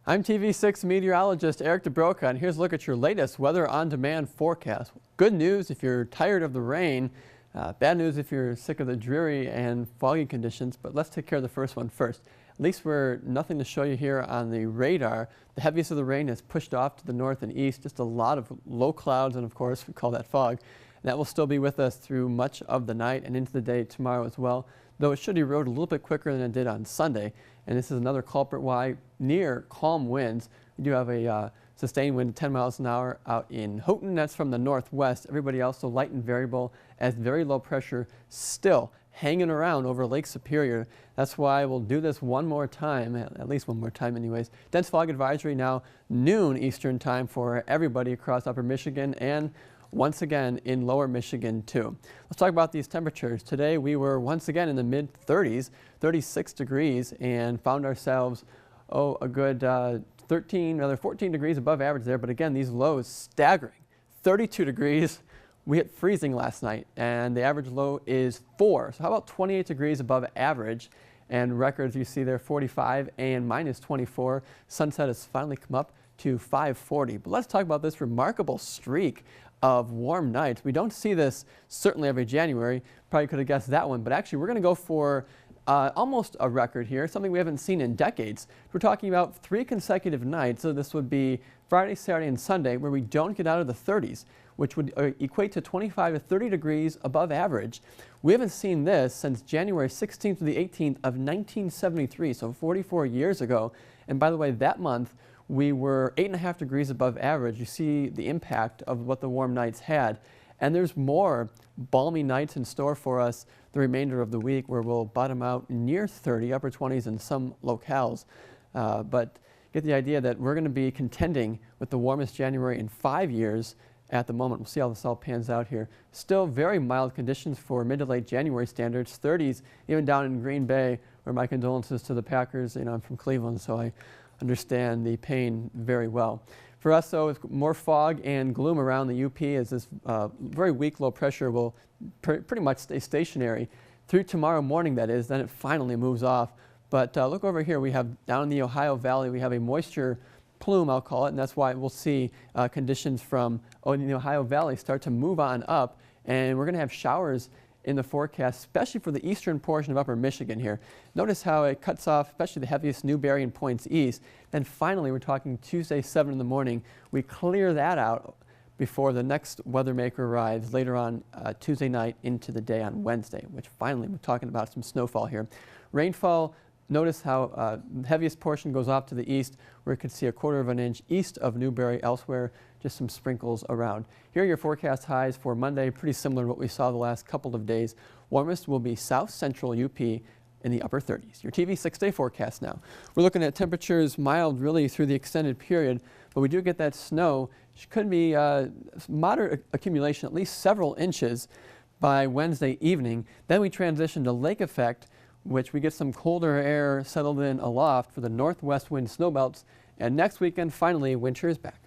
I'm TV6 meteorologist Eric DeBroca, and here's a look at your latest weather on demand forecast. Good news if you're tired of the rain, bad news if you're sick of the dreary and foggy conditions, but let's take care of the first one first. At least we're nothing to show you here on the radar. The heaviest of the rain is pushed off to the north and east, just a lot of low clouds, and of course we call that fog. That will still be with us through much of the night and into the day tomorrow as well, though it should erode a little bit quicker than it did on Sunday. And this is another culprit why near calm winds. We do have a sustained wind 10 miles an hour out in Houghton. That's from the northwest. Everybody else so light and variable as very low pressure still hanging around over Lake Superior. That's why we'll do this one more time, at least one more time anyways. Dense fog advisory now noon Eastern time for everybody across upper Michigan and once again in lower Michigan too. Let's talk about these temperatures. Today we were once again in the mid 30s, 36 degrees, and found ourselves a good 14 degrees above average there. But again, these lows staggering. 32 degrees. We hit freezing last night and the average low is 4. So how about 28 degrees above average? And records you see there 45 and minus 24. Sunset has finally come up to 5:40. But let's talk about this remarkable streak of warm nights. We don't see this certainly every January. Probably could have guessed that one, but actually we're going to go for almost a record here, something we haven't seen in decades. We're talking about 3 consecutive nights, so this would be Friday, Saturday, and Sunday, where we don't get out of the 30s, which would equate to 25 to 30 degrees above average. We haven't seen this since January 16th to the 18th of 1973, so 44 years ago. And by the way, that month, we were 8.5 degrees above average. You see the impact of what the warm nights had. And there's more balmy nights in store for us the remainder of the week, where we'll bottom out near 30, upper 20s in some locales. But get the idea that we're going to be contending with the warmest January in 5 years at the moment. We'll see how this all pans out here. Still very mild conditions for mid to late January standards, 30s even down in Green Bay, where my condolences to the Packers. You know, I'm from Cleveland, so I understand the pain very well. For us, though, it's more fog and gloom around the UP as this very weak low pressure will pretty much stay stationary through tomorrow morning, that is. Then it finally moves off. But look over here. We have down in the Ohio Valley, we have a moisture plume, I'll call it, and that's why we'll see conditions from in the Ohio Valley start to move on up. And we're going to have showers in the forecast, especially for the eastern portion of upper Michigan here. Notice how it cuts off, especially the heaviest Newberry and points east. Then finally, we're talking Tuesday, 7 in the morning. We clear that out before the next weather maker arrives later on Tuesday night into the day on Wednesday, which finally we're talking about some snowfall here. Rainfall, notice how the heaviest portion goes off to the east, where you can see 1/4 inch east of Newberry. Elsewhere, just some sprinkles around. Here are your forecast highs for Monday, pretty similar to what we saw the last couple of days. Warmest will be south central UP in the upper 30s. Your TV 6-day forecast now. We're looking at temperatures mild really through the extended period, but we do get that snow. It could be moderate accumulation, at least several inches by Wednesday evening. Then we transition to lake effect, which we get some colder air settled in aloft for the northwest wind snowbelts. And next weekend, finally, winter is back.